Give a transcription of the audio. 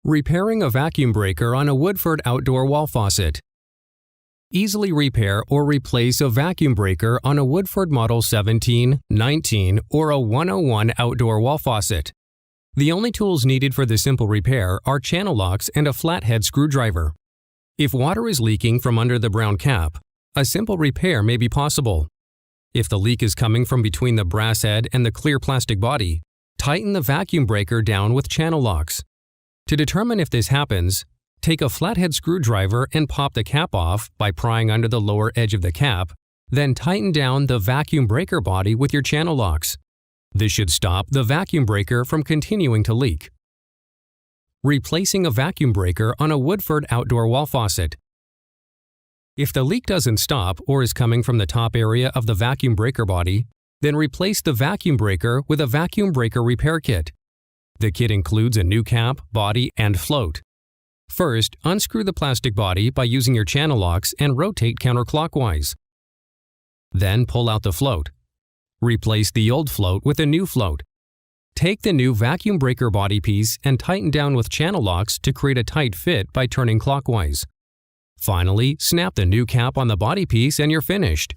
Repairing a vacuum breaker on a Woodford outdoor wall faucet. Easily repair or replace a vacuum breaker on a Woodford Model 17, 19, or a 101 outdoor wall faucet. The only tools needed for the simple repair are channel locks and a flathead screwdriver. If water is leaking from under the brown cap, a simple repair may be possible. If the leak is coming from between the brass head and the clear plastic body, tighten the vacuum breaker down with channel locks. To determine if this happens, take a flathead screwdriver and pop the cap off by prying under the lower edge of the cap, then tighten down the vacuum breaker body with your channel locks. This should stop the vacuum breaker from continuing to leak. Replacing a vacuum breaker on a Woodford outdoor wall faucet. If the leak doesn't stop or is coming from the top area of the vacuum breaker body, then replace the vacuum breaker with a vacuum breaker repair kit. The kit includes a new cap, body, and float. First, unscrew the plastic body by using your channel locks and rotate counterclockwise. Then pull out the float. Replace the old float with a new float. Take the new vacuum breaker body piece and tighten down with channel locks to create a tight fit by turning clockwise. Finally, snap the new cap on the body piece and you're finished.